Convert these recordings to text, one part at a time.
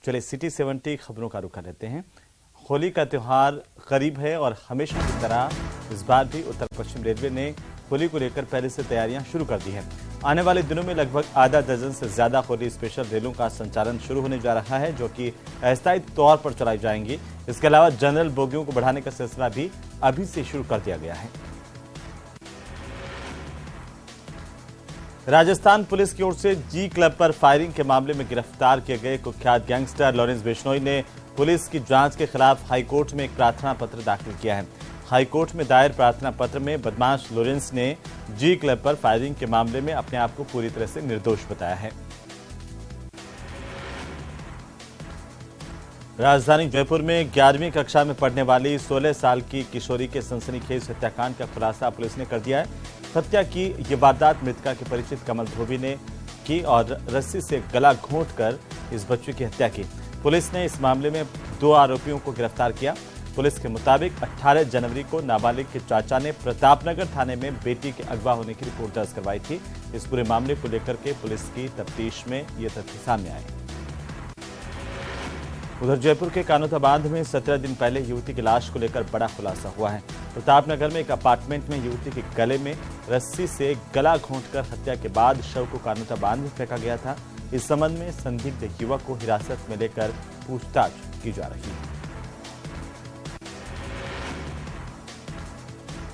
चलिए सिटी 70 खबरों का रुख कर लेते हैं। होली का त्यौहार करीब है और हमेशा की तरह इस बार भी उत्तर पश्चिम रेलवे ने होली को लेकर पहले से तैयारियां शुरू कर दी हैं। आने वाले दिनों में लगभग आधा दर्जन से ज्यादा होली स्पेशल रेलों का संचालन शुरू होने जा रहा है, जो कि अस्थायी तौर पर चलाई जाएंगी। इसके अलावा जनरल बोगियों को बढ़ाने का सिलसिला भी अभी से शुरू कर दिया गया है। राजस्थान पुलिस की ओर से जी क्लब पर फायरिंग के मामले में गिरफ्तार किए गए कुख्यात गैंगस्टर लॉरेंस बिश्नोई ने पुलिस की जांच के खिलाफ हाईकोर्ट में एक प्रार्थना पत्र दाखिल किया है। हाईकोर्ट में दायर प्रार्थना पत्र में बदमाश लॉरेंस ने जी क्लब पर फायरिंग के मामले में अपने आप को पूरी तरह से निर्दोष बताया है। राजधानी जयपुर में 11वीं कक्षा में पढ़ने वाली 16 साल की किशोरी के सनसनीखेज हत्याकांड का खुलासा पुलिस ने कर दिया है। हत्या की ये वारदात मृतका के परिचित कमल धोबी ने की और रस्सी से गला घोंटकर इस बच्चे की हत्या की। पुलिस ने इस मामले में 2 आरोपियों को गिरफ्तार किया। पुलिस के मुताबिक 18 जनवरी को नाबालिग के चाचा ने प्रतापनगर थाने में बेटी के अगवा होने की रिपोर्ट दर्ज करवाई थी। इस पूरे मामले को लेकर के पुलिस की तफ्तीश में ये तथ्य सामने आए। उधर जयपुर के कानोता बांध में 17 दिन पहले युवती की लाश को लेकर बड़ा खुलासा हुआ है। प्रतापनगर में एक अपार्टमेंट में युवती के गले में रस्सी से गला घोंटकर हत्या के बाद शव को कानोता बांध में फेंका गया था। इस संबंध में संदिग्ध युवक को हिरासत में लेकर पूछताछ की जा रही है।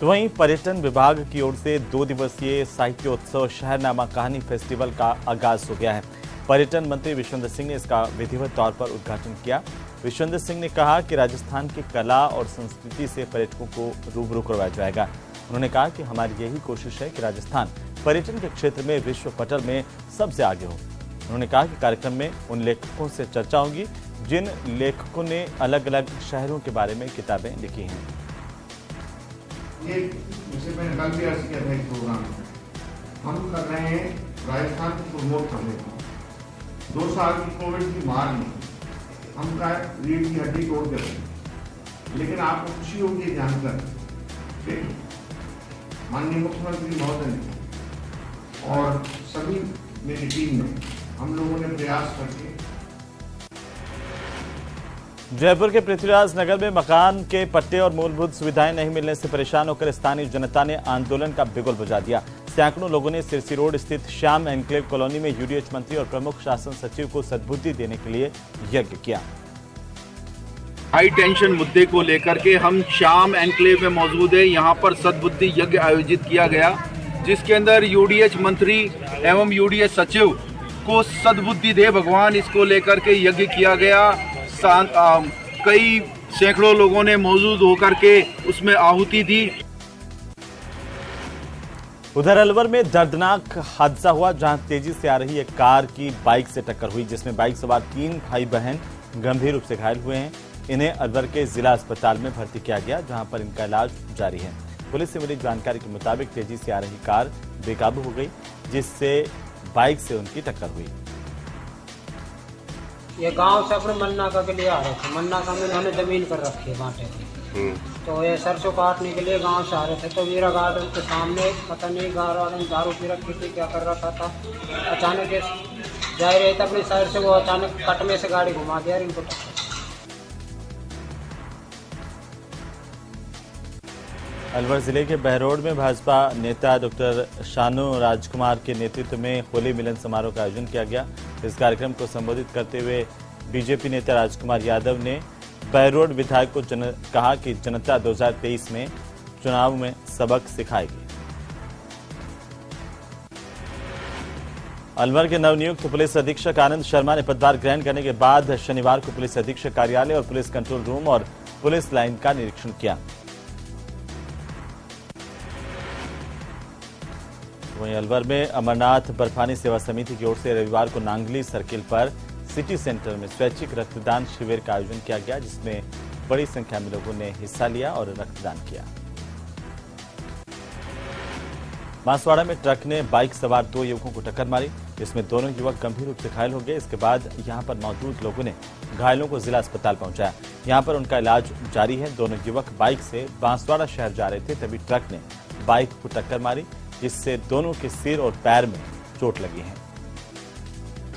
तो वहीं पर्यटन विभाग की ओर से 2 दिवसीय साहित्योत्सव शहरनामा कहानी फेस्टिवल का आगाज हो गया है। पर्यटन मंत्री विश्वेंद्र सिंह ने इसका विधिवत तौर पर उद्घाटन किया। विश्वेंद्र सिंह ने कहा कि राजस्थान की कला और संस्कृति से पर्यटकों को रूबरू करवाया जाएगा। उन्होंने कहा कि हमारी यही कोशिश है कि राजस्थान पर्यटन के क्षेत्र में विश्व पटल में सबसे आगे हो। उन्होंने कहा कि कार्यक्रम में उन लेखकों से चर्चा होगी जिन लेखकों ने अलग अलग शहरों के बारे में किताबें लिखी हैं। ये जैसे मैंने कल भी अर्ज किया था एक प्रोग्राम में, हम कर रहे हैं राजस्थान को प्रमोट करने का। 2 साल की कोविड की मार में हम का रीढ़ की हड्डी तोड़ के रहे, लेकिन आपको खुशी होगी जानकर कि माननीय मुख्यमंत्री महोदय ने और सभी मेरी टीम में हम लोगों ने प्रयास करके जयपुर के पृथ्वीराज नगर में मकान के पट्टे और मूलभूत सुविधाएं नहीं मिलने से परेशान होकर स्थानीय जनता ने आंदोलन का बिगुल बजा दिया। सैकड़ों लोगों ने सिरसी रोड स्थित श्याम एन्क्लेव कॉलोनी में यूडीएच मंत्री और प्रमुख शासन सचिव को सद्बुद्धि देने के लिए यज्ञ किया। हाई टेंशन मुद्दे को लेकर के हम श्याम एन्क्लेव में मौजूद है। यहाँ पर सद्बुद्धि यज्ञ आयोजित किया गया, जिसके अंदर यूडीएच मंत्री एवं यूडीएच सचिव को सद्बुद्धि दे भगवान, इसको लेकर के यज्ञ किया गया। कई सैकड़ों लोगों ने मौजूद होकर के उसमें आहुति दी। उधर अलवर में दर्दनाक हादसा हुआ, जहां तेजी से आ रही एक कार की बाइक से टक्कर हुई, जिसमें बाइक सवार 3 भाई बहन गंभीर रूप से घायल हुए हैं। इन्हें अलवर के जिला अस्पताल में भर्ती किया गया, जहां पर इनका इलाज जारी है। पुलिस से मिली जानकारी के मुताबिक तेजी से आ रही कार बेकाबू हो गई, जिससे बाइक से उनकी टक्कर हुई। ये गांव से अपने मन्नाका के लिए आ रहे थे। मन्नाका में उन्होंने जमीन कर रखी है बांटे की, तो ये सरसों काटने के लिए गांव से आ रहे थे। तो मीरा गार्डन के सामने पता नहीं गाँव वाले ने दारू पी रखी थी, क्या कर रखा था। अचानक जा रहे थे अपनी साइड से, वो अचानक कट में से गाड़ी घुमा दिया और इनको टक्कर। अलवर जिले के बहरोड में भाजपा नेता डॉक्टर शानू राजकुमार के नेतृत्व में होली मिलन समारोह का आयोजन किया गया। इस कार्यक्रम को संबोधित करते हुए बीजेपी नेता राजकुमार यादव ने बहरोड विधायक को कहा कि जनता 2023 में चुनाव में सबक सिखाएगी। अलवर के नवनियुक्त पुलिस अधीक्षक आनंद शर्मा ने पदभार ग्रहण करने के बाद शनिवार को पुलिस अधीक्षक कार्यालय और पुलिस कंट्रोल रूम और पुलिस लाइन का निरीक्षण किया। वहीं अलवर में अमरनाथ बर्फानी सेवा समिति की ओर से रविवार को नांगली सर्किल पर सिटी सेंटर में स्वैच्छिक रक्तदान शिविर का आयोजन किया गया, जिसमें बड़ी संख्या में लोगों ने हिस्सा लिया और रक्तदान किया। बांसवाड़ा में ट्रक ने बाइक सवार 2 युवकों को टक्कर मारी, जिसमें दोनों युवक गंभीर रूप से घायल हो गए। इसके बाद यहां पर मौजूद लोगों ने घायलों को जिला अस्पताल पहुंचाया। यहां पर उनका इलाज जारी है। दोनों युवक बाइक से बांसवाड़ा शहर जा रहे थे, तभी ट्रक ने बाइक को टक्कर मारी, जिससे दोनों के सिर और पैर में चोट लगी है।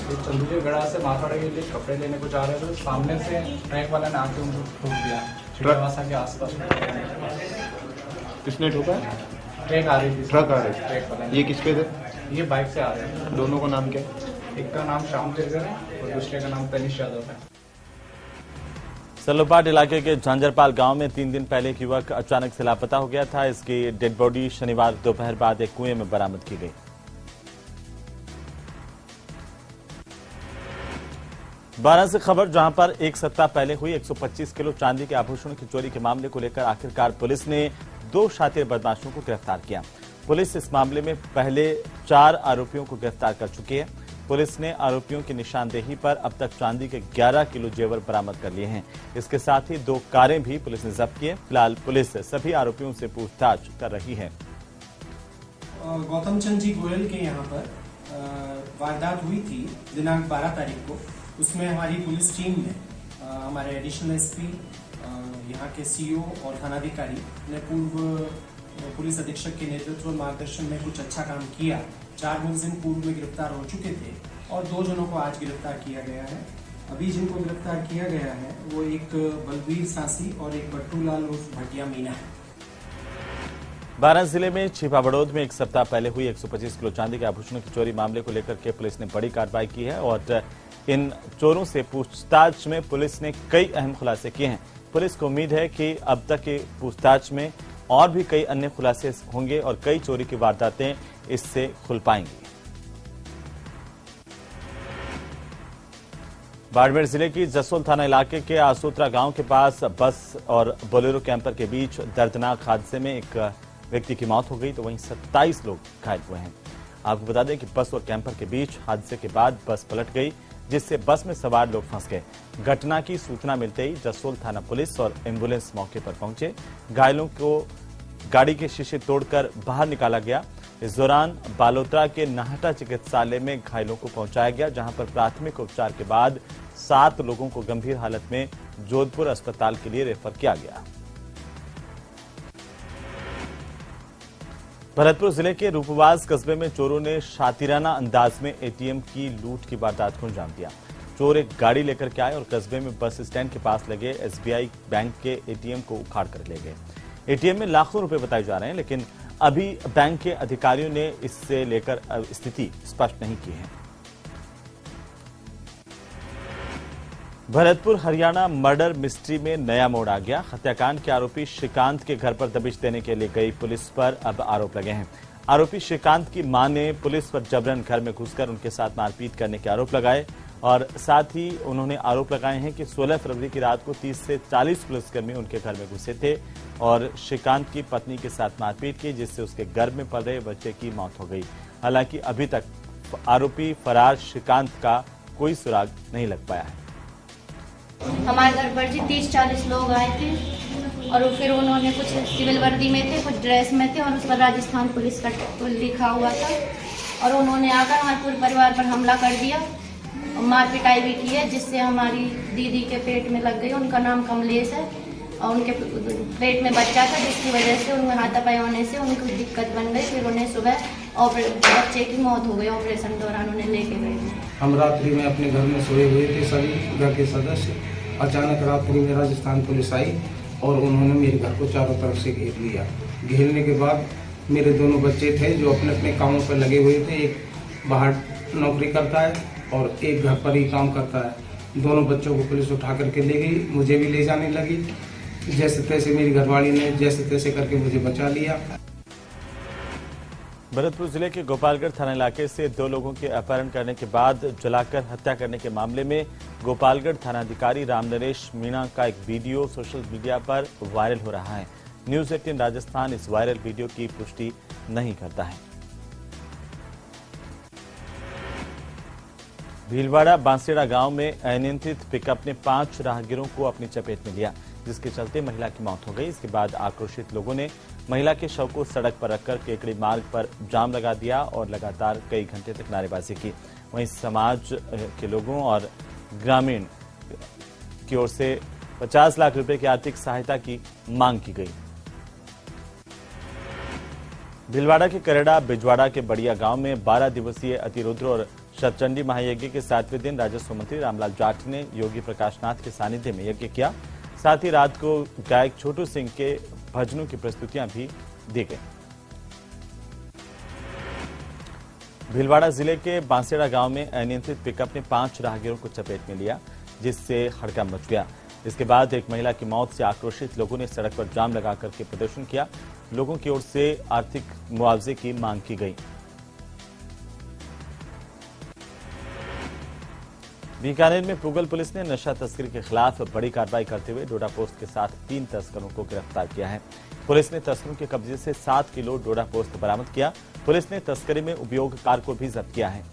ये चंदूजी गड़ा से माथाड़ा के लिए कपड़े लेने को जा रहे थे, सामने से ट्रक वाले ने आके उनको ठोक दिया चिड़वासा के आसपास। किसने ठोका? ट्रक आ रही थी। ट्रक आ रही थी। ट्रक वाला। ये किस पे थे? ये बाइक से आ रहे हैं। दोनों का नाम क्या है? एक का नाम श्याम तिरगर है और दूसरे का नाम तनिष यादव है। सलोपाट इलाके के झांझरपाल गांव में 3 दिन पहले एक युवक अचानक से लापता हो गया था। इसकी डेड बॉडी शनिवार दोपहर बाद एक कुएं में बरामद की गई। बारह से खबर, जहां पर एक सप्ताह पहले हुई 125 किलो चांदी के आभूषणों की चोरी के मामले को लेकर आखिरकार पुलिस ने 2 शातिर बदमाशों को गिरफ्तार किया। पुलिस इस मामले में पहले 4 आरोपियों को गिरफ्तार कर चुकी है। पुलिस ने आरोपियों की निशानदेही पर अब तक चांदी के 11 किलो जेवर बरामद कर लिए हैं। इसके साथ ही 2 कारें भी पुलिस ने जब्त की है। फिलहाल पुलिस सभी आरोपियों से पूछताछ कर रही है। गौतम चंद जी गोयल के यहाँ पर वारदात हुई थी दिनांक 12 तारीख को। उसमें हमारी पुलिस टीम ने हमारे एडिशनल एसपी, यहाँ के सीओ और थानाधिकारी ने पूर्व पुलिस अधीक्षक के नेतृत्व और मार्गदर्शन में कुछ अच्छा काम किया। 4 मुलजिम पूर्व में गिरफ्तार हो चुके थे और 2 जनों को आज गिरफ्तार किया गया है। अभी जिनको गिरफ्तार किया गया है वो एक बलबीर सांसी और एक बट्टू लाल उर्फ भटिया मीना है। बारां जिले में छिपा बड़ौद में एक सप्ताह पहले हुई 125 किलो चांदी के आभूषणों की चोरी मामले को लेकर के पुलिस ने बड़ी कार्रवाई की है और इन चोरों से पूछताछ में पुलिस ने कई अहम खुलासे किए हैं। पुलिस को उम्मीद है कि अब तक की पूछताछ में और भी कई अन्य खुलासे होंगे और कई चोरी की वारदातें इससे खुल पाएंगी। बाड़मेर जिले की जसोल थाना इलाके के आसोत्रा गांव के पास बस और बोलेरो कैंपर के बीच दर्दनाक हादसे में एक व्यक्ति की मौत हो गई तो वहीं 27 लोग घायल हुए हैं। आपको बता दें कि बस और कैंपर के बीच हादसे के बाद बस पलट गई, जिससे बस में सवार लोग फंस गए। घटना की सूचना मिलते ही जसोल थाना पुलिस और एम्बुलेंस मौके पर पहुंचे। घायलों को गाड़ी के शीशे तोड़कर बाहर निकाला गया। इस दौरान बालोतरा के नाहटा चिकित्सालय में घायलों को पहुंचाया गया, जहां पर प्राथमिक उपचार के बाद 7 लोगों को गंभीर हालत में जोधपुर अस्पताल के लिए रेफर किया गया। भरतपुर जिले के रूपवास कस्बे में चोरों ने शातिराना अंदाज में एटीएम की लूट की वारदात को अंजाम दिया। चोर एक गाड़ी लेकर के आए और कस्बे में बस स्टैंड के पास लगे एसबीआई बैंक के एटीएम को उखाड़ कर ले गए। एटीएम में लाखों रुपए बताए जा रहे हैं, लेकिन अभी बैंक के अधिकारियों ने इससे लेकर स्थिति स्पष्ट नहीं की है। भरतपुर हरियाणा मर्डर मिस्ट्री में नया मोड़ आ गया। हत्याकांड के आरोपी श्रीकांत के घर पर दबिश देने के लिए गई पुलिस पर अब आरोप लगे हैं। आरोपी श्रीकांत की मां ने पुलिस पर जबरन घर में घुसकर उनके साथ मारपीट करने के आरोप लगाए और साथ ही उन्होंने आरोप लगाए हैं कि 16 फरवरी की रात को 30 से 40 पुलिसकर्मी उनके घर में घुसे थे और श्रीकांत की पत्नी के साथ मारपीट की, जिससे उसके गर्भ में पल रहे बच्चे की मौत हो गई। हालांकि अभी तक आरोपी फरार श्रीकांत का कोई सुराग नहीं लग पाया है। हमारे घर पर जी 30-40 लोग आए थे और फिर उन्होंने कुछ सिविल वर्दी में थे, कुछ ड्रेस में थे और उस पर राजस्थान पुलिस का लिखा हुआ था और उन्होंने आकर हमारे पूरे परिवार पर हमला कर दिया और मार पिटाई भी की है, जिससे हमारी दीदी के पेट में लग गई। उनका नाम कमलेश है और उनके पेट में बच्चा था, जिसकी वजह से उनमें हाथापाई होने से उनको दिक्कत बन गई। फिर उन्हें सुबह बच्चे की मौत हो गई, ऑपरेशन दौरान उन्हें लेके गए। हम रात्रि में अपने घर में सोए हुए थे, सभी घर के सदस्य। अचानक रात्रि में राजस्थान पुलिस आई और उन्होंने मेरे घर को चारों तरफ से घेर लिया। घेरने के बाद मेरे दोनों बच्चे थे जो अपने अपने कामों पर लगे हुए थे। एक बाहर नौकरी करता है और एक घर पर ही काम करता है। दोनों बच्चों को पुलिस उठा करके ले गई, मुझे भी ले जाने लगी। जैसे तैसे मेरी घरवाली ने जैसे तैसे करके मुझे बचा लिया। भरतपुर जिले के गोपालगढ़ थाना इलाके से 2 लोगों के अपहरण करने के बाद जलाकर हत्या करने के मामले में गोपालगढ़ थानाधिकारी रामनरेश मीणा का एक वीडियो सोशल मीडिया पर वायरल हो रहा है। न्यूज 18 राजस्थान इस वायरल वीडियो की पुष्टि नहीं करता है। भीलवाड़ा बांसेड़ा गांव में अनियंत्रित पिकअप ने 5 राहगीरों को अपनी चपेट में लिया, जिसके चलते महिला की मौत हो गई। इसके बाद आक्रोशित लोगों ने महिला के शव को सड़क पर रखकर केकड़ी मार्ग पर जाम लगा दिया और लगातार कई घंटे तक नारेबाजी की। वहीं समाज के लोगों और ग्रामीण की ओर से 50 लाख रुपए की आर्थिक सहायता की मांग की गई। भीलवाड़ा के करेड़ा बिजवाड़ा के बढ़िया गांव में 12 दिवसीय अतिरुद्र और शतचंडी महायज्ञ के 7वें दिन राजस्व मंत्री रामलाल जाट ने योगी प्रकाश नाथ के सानिध्य में यज्ञ किया। साथ ही रात को गायक छोटू सिंह के भजनों की प्रस्तुतियां भी दी गई। भीलवाड़ा जिले के बांसेड़ा गांव में अनियंत्रित पिकअप ने 5 राहगीरों को चपेट में लिया, जिससे हड़कंप मच गया। इसके बाद एक महिला की मौत से आक्रोशित लोगों ने सड़क पर जाम लगा करके प्रदर्शन किया। लोगों की ओर से आर्थिक मुआवजे की मांग की गई। बीकानेर में पुगल पुलिस ने नशा तस्करी के खिलाफ बड़ी कार्रवाई करते हुए डोडा पोस्त के साथ 3 तस्करों को गिरफ्तार किया है। पुलिस ने तस्करों के कब्जे से 7 किलो डोडा पोस्त बरामद किया। पुलिस ने तस्करी में उपयोग कार को भी जब्त किया है।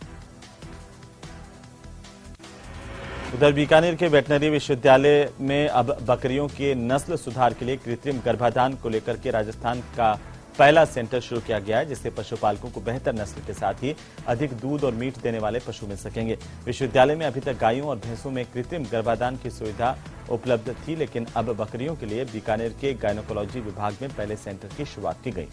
उधर बीकानेर के वेटनरी विश्वविद्यालय में अब बकरियों के नस्ल सुधार के लिए कृत्रिम गर्भाधान को लेकर के राजस्थान का पहला सेंटर शुरू किया गया है, जिससे पशुपालकों को बेहतर नस्ल के साथ ही अधिक दूध और मीट देने वाले पशु मिल सकेंगे। विश्वविद्यालय में अभी तक गायों और भैंसों में कृत्रिम गर्भाधान की सुविधा उपलब्ध थी, लेकिन अब बकरियों के लिए बीकानेर के गायनोकोलॉजी विभाग में पहले सेंटर की शुरुआत की गई।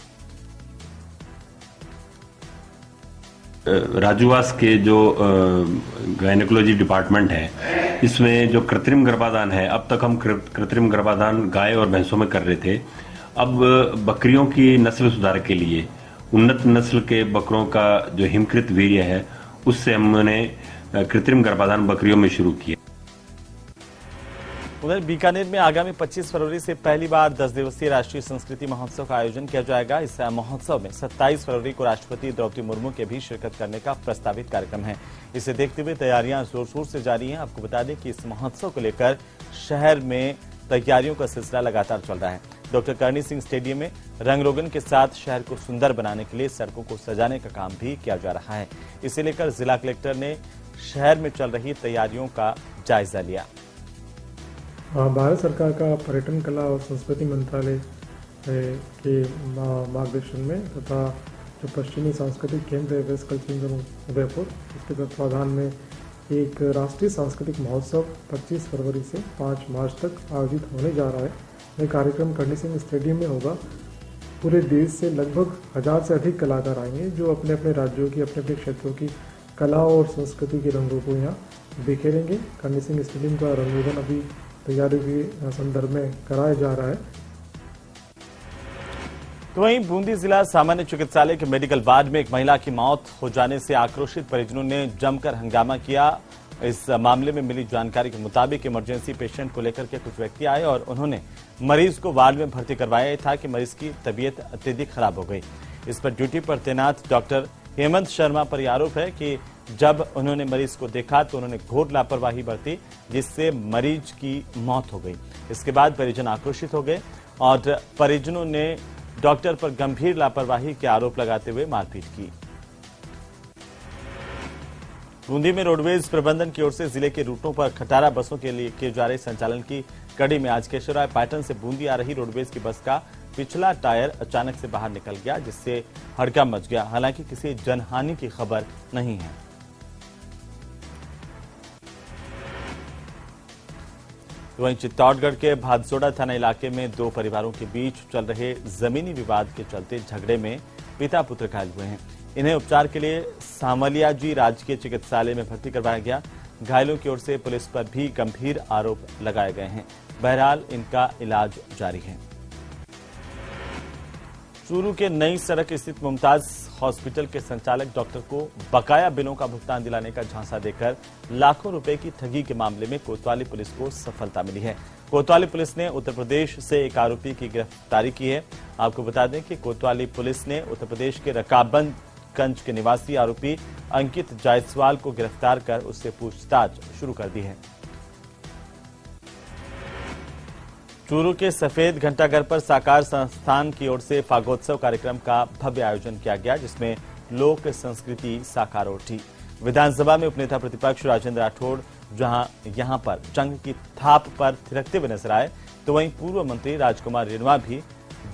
राजूवास के जो गायनेकोलॉजी डिपार्टमेंट है, इसमें जो कृत्रिम गर्भाधान है, अब तक हम कृत्रिम गर्भाधान गाय और भैंसों में कर रहे थे। अब बकरियों की नस्ल सुधार के लिए उन्नत नस्ल के बकरों का जो हिमकृत वीर्य है, उससे हमने कृत्रिम गर्भाधान बकरियों में शुरू किया। उधर बीकानेर में आगामी 25 फरवरी से पहली बार 10 दिवसीय राष्ट्रीय संस्कृति महोत्सव का आयोजन किया जाएगा। इस महोत्सव में 27 फरवरी को राष्ट्रपति द्रौपदी मुर्मू के भी शिरकत करने का प्रस्तावित कार्यक्रम है। इसे देखते हुए तैयारियां जोर शोर से जारी हैं। आपको बता दें कि इस महोत्सव को लेकर शहर में तैयारियों का सिलसिला लगातार चल रहा है। डॉक्टर करणी सिंह स्टेडियम में रंग रोगन के साथ शहर को सुंदर बनाने के लिए सड़कों को सजाने का काम भी किया जा रहा है। इसे लेकर जिला कलेक्टर ने शहर में चल रही तैयारियों का जायजा लिया। भारत सरकार का पर्यटन, कला और संस्कृति मंत्रालय के मार्गदर्शन में तथा जो पश्चिमी सांस्कृतिक केंद्र है वेस्ट कल्चरल उदयपुर, इसके तत्वाधान में एक राष्ट्रीय सांस्कृतिक महोत्सव 25 फरवरी से 5 मार्च तक आयोजित होने जा रहा है। यह कार्यक्रम करणी सिंह स्टेडियम में होगा। पूरे देश से लगभग 1000 से अधिक कलाकार आएंगे, जो अपने अपने राज्यों की, अपने अपने क्षेत्रों की कला और संस्कृति के रंगों को यहाँ बिखेरेंगे। करणी सिंह स्टेडियम का रंगोदन अभी तैयारी के संदर्भ में कराया जा रहा है। तो वहीं बूंदी जिला सामान्य चिकित्सालय के मेडिकल वार्ड में एक महिला की मौत हो जाने से आक्रोशित परिजनों ने जमकर हंगामा किया। इस मामले में मिली जानकारी के मुताबिक इमरजेंसी पेशेंट को लेकर के कुछ व्यक्ति आए और उन्होंने मरीज को वार्ड में भर्ती करवाया था कि मरीज की तबीयत अत्यधिक खराब हो गई। इस पर ड्यूटी पर तैनात डॉक्टर हेमंत शर्मा पर आरोप है कि जब उन्होंने मरीज को देखा तो उन्होंने घोर लापरवाही बरती, जिससे मरीज की मौत हो गई। इसके बाद परिजन आक्रोशित हो गए और परिजनों ने डॉक्टर पर गंभीर लापरवाही के आरोप लगाते हुए मारपीट की। बूंदी में रोडवेज प्रबंधन की ओर से जिले के रूटों पर खटारा बसों के लिए किए जा रहे संचालन की कड़ी में आज केशवराय पैटर्न से बूंदी आ रही रोडवेज की बस का पिछला टायर अचानक से बाहर निकल गया, जिससे हड़कंप मच गया। हालांकि किसी जनहानि की खबर नहीं है। वहीं चित्तौड़गढ़ के भादसोड़ा थाना इलाके में 2 परिवारों के बीच चल रहे जमीनी विवाद के चलते झगड़े में पिता पुत्र घायल हुए हैं। इन्हें उपचार के लिए सामलियाजी राजकीय चिकित्सालय में भर्ती करवाया गया। घायलों की ओर से पुलिस पर भी गंभीर आरोप लगाए गए हैं। बहरहाल इनका इलाज जारी है। चूरू के नई सड़क स्थित मुमताज हॉस्पिटल के संचालक डॉक्टर को बकाया बिलों का भुगतान दिलाने का झांसा देकर लाखों रुपए की ठगी के मामले में कोतवाली पुलिस को सफलता मिली है। कोतवाली पुलिस ने उत्तर प्रदेश से एक आरोपी की गिरफ्तारी की है। आपको बता दें कि कोतवाली पुलिस ने उत्तर प्रदेश के रकाबगंज के निवासी आरोपी अंकित जायसवाल को गिरफ्तार कर उससे पूछताछ शुरू कर दी है। चूरू के सफेद घंटाघर पर साकार संस्थान की ओर से फागोत्सव कार्यक्रम का भव्य आयोजन किया गया, जिसमें लोक संस्कृति साकार उठी। विधानसभा में उपनेता प्रतिपक्ष राजेंद्र राठौड़ जहां यहां पर जंग की थाप पर थिरकते हुए नजर आए, तो वहीं पूर्व मंत्री राजकुमार रेणुआ भी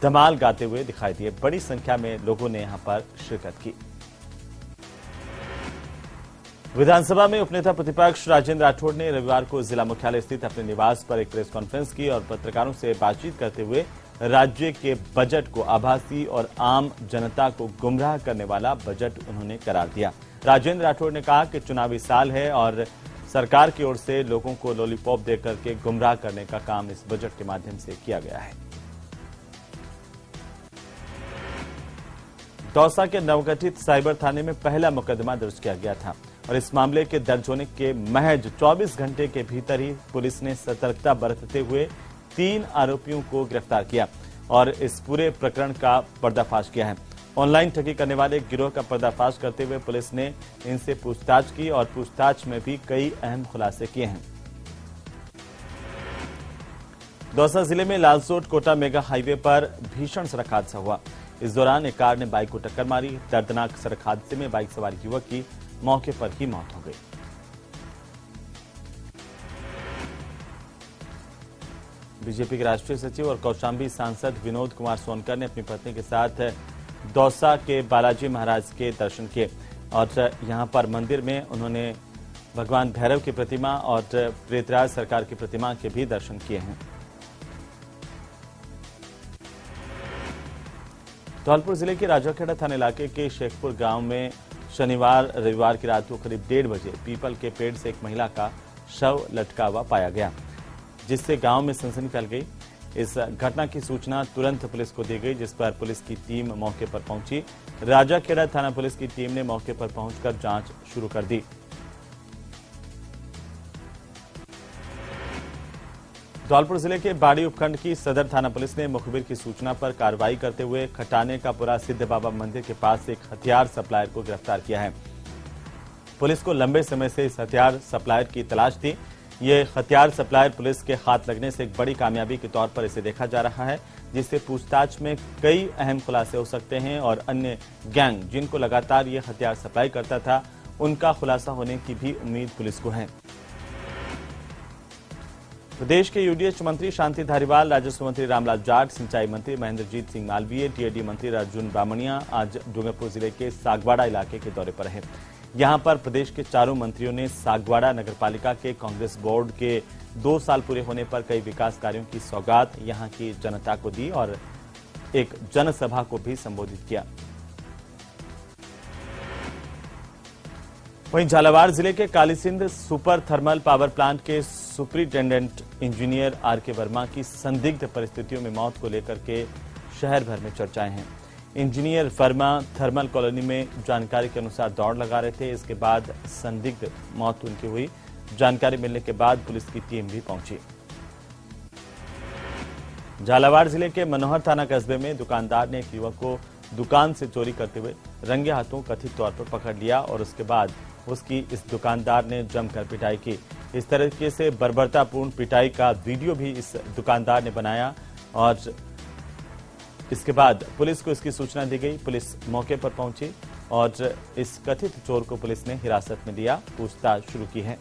धमाल गाते हुए दिखाई दिए। बड़ी संख्या में लोगों ने यहां पर शिरकत की। विधानसभा में उपनेता प्रतिपक्ष राजेंद्र राठौड़ ने रविवार को जिला मुख्यालय स्थित अपने निवास पर एक प्रेस कॉन्फ्रेंस की और पत्रकारों से बातचीत करते हुए राज्य के बजट को आभासी और आम जनता को गुमराह करने वाला बजट उन्होंने करार दिया। राजेंद्र राठौड़ ने कहा कि चुनावी साल है और सरकार की ओर से लोगों को लॉलीपॉप देकर के गुमराह करने का काम इस बजट के माध्यम से किया गया है। दौसा के नवगठित साइबर थाने में पहला मुकदमा दर्ज किया गया था और इस मामले के दर्ज होने के महज 24 घंटे के भीतर ही पुलिस ने सतर्कता बरतते हुए 3 आरोपियों को गिरफ्तार किया और इस पूरे प्रकरण का पर्दाफाश किया है। ऑनलाइन ठगी करने वाले गिरोह का पर्दाफाश करते हुए पुलिस ने इनसे पूछताछ की और पूछताछ में भी कई अहम खुलासे किए हैं। दौसा जिले में लालसोट कोटा मेगा हाईवे पर भीषण सड़क हादसा हुआ। इस दौरान एक कार ने बाइक को टक्कर मारी। दर्दनाक सड़क हादसे में बाइक सवार युवक की मौके पर ही मौत हो गई। बीजेपी के राष्ट्रीय सचिव और कौशांबी सांसद विनोद कुमार सोनकर ने अपनी पत्नी के साथ दौसा के बालाजी महाराज के दर्शन किए और यहां पर मंदिर में उन्होंने भगवान भैरव की प्रतिमा और प्रेतराज सरकार की प्रतिमा के भी दर्शन किए हैं। धौलपुर जिले के राजाखेड़ा थाना इलाके के शेखपुर गांव में शनिवार रविवार की रात को करीब 1:30 बजे पीपल के पेड़ से एक महिला का शव लटका हुआ पाया गया, जिससे गांव में सनसनी फैल गई। इस घटना की सूचना तुरंत पुलिस को दी गई, जिस पर पुलिस की टीम मौके पर पहुंची। राजाखेड़ा थाना पुलिस की टीम ने मौके पर पहुंचकर जांच शुरू कर दी। धौलपुर जिले के बाड़ी उपखंड की सदर थाना पुलिस ने मुखबिर की सूचना पर कार्रवाई करते हुए खटाने का पुरा सिद्ध बाबा मंदिर के पास एक हथियार सप्लायर को गिरफ्तार किया है। पुलिस को लंबे समय से इस हथियार सप्लायर की तलाश थी। ये हथियार सप्लायर पुलिस के हाथ लगने से एक बड़ी कामयाबी के तौर पर इसे देखा जा रहा है, जिससे पूछताछ में कई अहम खुलासे हो सकते हैं और अन्य गैंग जिनको लगातार ये हथियार सप्लाई करता था उनका खुलासा होने की भी उम्मीद पुलिस को है। प्रदेश के यूडीएच मंत्री शांति धारीवाल, राजस्व मंत्री रामलाल जाट, सिंचाई मंत्री महेंद्रजीत सिंह मालवीय, टीएडी मंत्री अर्जुन बामणिया आज डूंगरपुर जिले के सागवाड़ा इलाके के दौरे पर हैं। यहां पर प्रदेश के चारों मंत्रियों ने सागवाड़ा नगरपालिका के कांग्रेस बोर्ड के 2 साल पूरे होने पर कई विकास कार्यों की सौगात यहां की जनता को दी और एक जनसभा को भी संबोधित किया। वहीं झालावाड़ जिले के Kalisindh super thermal power plant के सुपरिटेंडेंट इंजीनियर आर.के. वर्मा की संदिग्ध परिस्थितियों में मौत को लेकर के शहर भर में चर्चाएं हैं। इंजीनियर वर्मा थर्मल कॉलोनी में जानकारी के अनुसार दौड़ लगा रहे थे। इसके बाद संदिग्ध मौत उनकी हुई। जानकारी मिलने के बाद पुलिस की टीम भी पहुंची। झालावाड़ जिले के मनोहर थाना कस्बे में दुकानदार ने एक युवक को दुकान से चोरी करते हुए रंगे हाथों कथित तौर पर पकड़ लिया और उसके बाद उसकी इस दुकानदार ने जमकर पिटाई की। इस तरीके से बर्बरतापूर्ण पिटाई का वीडियो भी इस दुकानदार ने बनाया और इसके बाद पुलिस को इसकी सूचना दी गई। पुलिस मौके पर पहुंची और इस कथित चोर को पुलिस ने हिरासत में लिया, पूछताछ शुरू की है।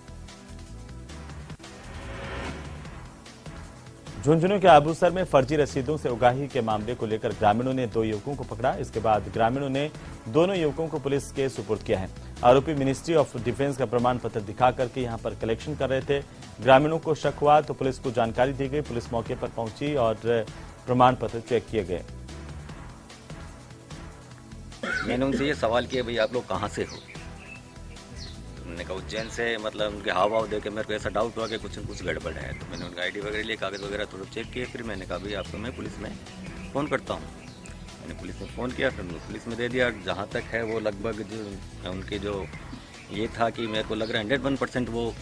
झुंझुनू के आबूसर में फर्जी रसीदों से उगाही के मामले को लेकर ग्रामीणों ने 2 युवकों को पकड़ा। इसके बाद ग्रामीणों ने दोनों युवकों को पुलिस के सुपुर्द किया है। आरोपी मिनिस्ट्री ऑफ डिफेंस का प्रमाण पत्र दिखा करके यहां पर कलेक्शन कर रहे थे। ग्रामीणों को शक हुआ तो पुलिस को जानकारी दी गई। पुलिस मौके पर पहुंची और प्रमाण पत्र चेक किए गए। मैंने उनसे ये सवाल किया, भाई आप लोग कहाँ से हो? उन्होंने कहा उज्जैन से। मतलब उनके हाव भाव देख के मेरे को ऐसा डाउट हुआ कि कुछ न कुछ गड़बड़ है। तो मैंने उनका आईडी वगैरह लिए, कागज़ वगैरह थोड़ा चेक किए। फिर मैंने कहा भाई आपको मैं पुलिस में फ़ोन करता हूँ। मैंने पुलिस में फ़ोन किया, फिर पुलिस में दे दिया। जहाँ तक है वो लगभग जो उनके जो ये था कि मेरे को लग रहा है 101% वो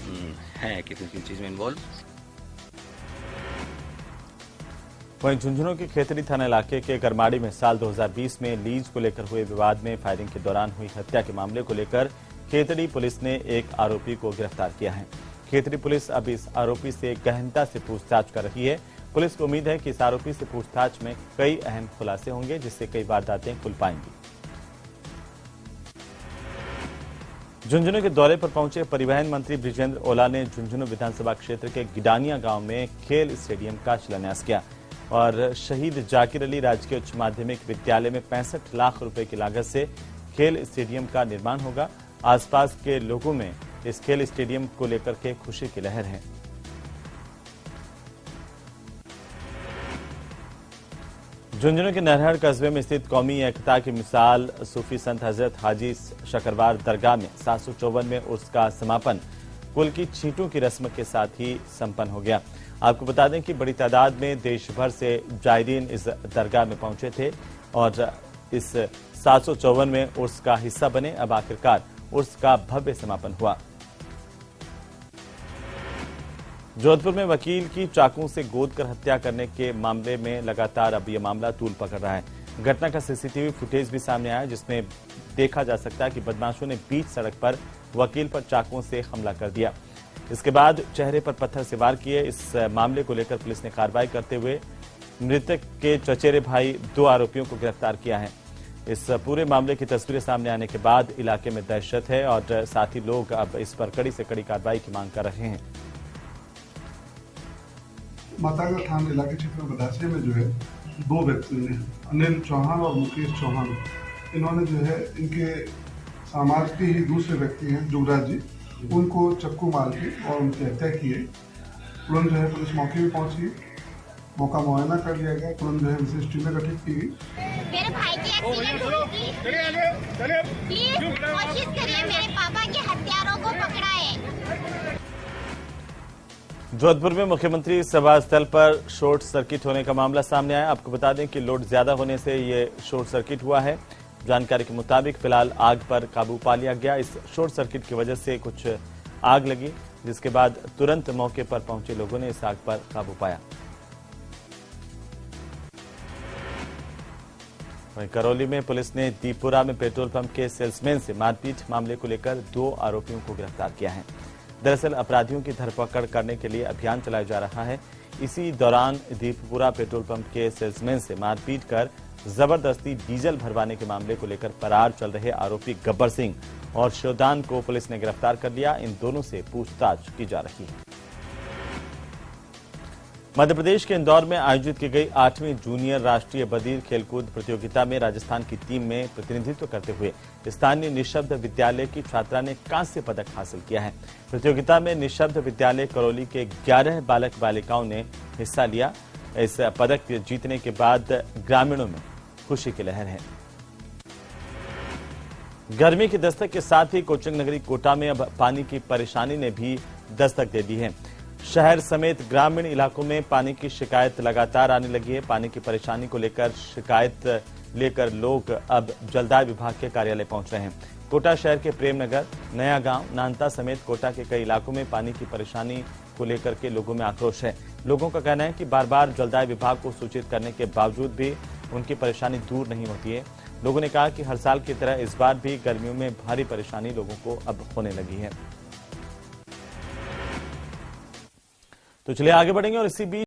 हैं किसी चीज़ में इन्वॉल्व। वहीं झुंझुनू के खेतड़ी थाना इलाके के करमाड़ी में साल 2020 में लीज को लेकर हुए विवाद में फायरिंग के दौरान हुई हत्या के मामले को लेकर खेतड़ी पुलिस ने एक आरोपी को गिरफ्तार किया है। खेतड़ी पुलिस अब इस आरोपी से गहनता से पूछताछ कर रही है। पुलिस को उम्मीद है कि इस आरोपी से पूछताछ में कई अहम खुलासे होंगे, जिससे कई वारदातें खुल पाएंगी। झुंझुनू के दौरे पर पहुंचे परिवहन मंत्री बृजेंद्र ओला ने झुंझुनू विधानसभा क्षेत्र के गिडानिया गांव में खेल स्टेडियम का शिलान्यास किया और शहीद जाकिर अली राजकीय उच्च माध्यमिक विद्यालय में 65 लाख रुपए की लागत से खेल स्टेडियम का निर्माण होगा। आसपास के लोगों में इस खेल स्टेडियम को लेकर के खुशी की लहर है। झुंझुनू के नरहर कस्बे में स्थित कौमी एकता की मिसाल सूफी संत हजरत हाजी शकरवार दरगाह में 754 में उर्स का समापन कुल की छींटों की रस्म के साथ ही संपन्न हो गया। आपको बता दें कि बड़ी तादाद में देश भर से जायरीन इस दरगाह में पहुंचे थे और इस 754 में उर्स का हिस्सा बने। अब आखिरकार उर्स का भव्य समापन हुआ। जोधपुर में वकील की चाकू से गोद कर हत्या करने के मामले में लगातार अब यह मामला तूल पकड़ रहा है। घटना का सीसीटीवी फुटेज भी सामने आया जिसमें देखा जा सकता है कि बदमाशों ने बीच सड़क पर वकील पर चाकुओं से हमला कर दिया। इसके बाद चेहरे पर पत्थर से वार किए। इस मामले को लेकर पुलिस ने कार्रवाई करते हुए मृतक के चचेरे भाई 2 आरोपियों को गिरफ्तार किया है। इस पूरे मामले की तस्वीरें सामने आने के बाद इलाके में दहशत है और साथ ही लोग अब इस पर कड़ी से कड़ी कार्रवाई की मांग कर रहे हैं। मातागढ़ थाना इलाके क्षेत्र में बदासिया में जो है 2 व्यक्ति ने अनिल चौहान और मुकेश चौहान, इन्होंने जो है इनके समाज के ही दूसरे व्यक्ति हैं जुगराज जी, उनको चक्कू मार के और उनकी हत्या की है। तुरंत जो है पुलिस मौके पर पहुंची, मौका मुआयना कर लिया गया। तुरंत जो है विशेष टीमें गठित की गई। मेरे भाई की एक्सीडेंट हुई थी, प्लीज कोशिश करिए मेरे पापा के हत्यारों को पकड़ाए। जोधपुर में मुख्यमंत्री सभा स्थल पर शॉर्ट सर्किट होने का मामला सामने आया। आपको बता दें कि लोड ज्यादा होने से ये शॉर्ट सर्किट हुआ है। जानकारी के मुताबिक फिलहाल आग पर काबू पा लिया गया। इस शॉर्ट सर्किट की वजह से कुछ आग लगी, जिसके बाद तुरंत मौके पर पहुंचे लोगों ने इस आग पर काबू पाया। वहीं करौली में पुलिस ने दीपुरा में पेट्रोल पंप के सेल्समैन से मारपीट मामले को लेकर 2 आरोपियों को गिरफ्तार किया है। दरअसल अपराधियों की धरपकड़ करने के लिए अभियान चलाया जा रहा है। इसी दौरान दीपपुरा पेट्रोल पंप के सेल्समैन से मारपीट कर जबरदस्ती डीजल भरवाने के मामले को लेकर फरार चल रहे आरोपी गब्बर सिंह और शिवदान को पुलिस ने गिरफ्तार कर लिया। इन दोनों से पूछताछ की जा रही है। मध्य प्रदेश के इंदौर में आयोजित की गई 8वीं जूनियर राष्ट्रीय बधिर खेलकूद प्रतियोगिता में राजस्थान की टीम में प्रतिनिधित्व करते हुए स्थानीय निःशब्द विद्यालय की छात्रा ने कांस्य पदक हासिल किया है। प्रतियोगिता में निःशब्द विद्यालय करौली के 11 बालक बालिकाओं ने हिस्सा लिया। इस पदक जीतने के बाद ग्रामीणों में खुशी की लहर है। गर्मी की दस्तक के साथ ही कोचिंग नगरी कोटा में अब पानी की परेशानी ने भी दस्तक दे दी है। शहर समेत ग्रामीण इलाकों में पानी की शिकायत लगातार आने लगी है। पानी की परेशानी को लेकर शिकायत लेकर लोग अब जलदाय विभाग के कार्यालय पहुंच रहे हैं। कोटा शहर के प्रेमनगर, नया गांव, नानता समेत कोटा के कई इलाकों में पानी की परेशानी को लेकर के लोगों में आक्रोश है। लोगों का कहना है कि बार बार जलदाय विभाग को सूचित करने के बावजूद भी उनकी परेशानी दूर नहीं होती है। लोगों ने कहा कि हर साल की तरह इस बार भी गर्मियों में भारी परेशानी लोगों को अब होने लगी है। तो चलिए आगे बढ़ेंगे और इसी बीच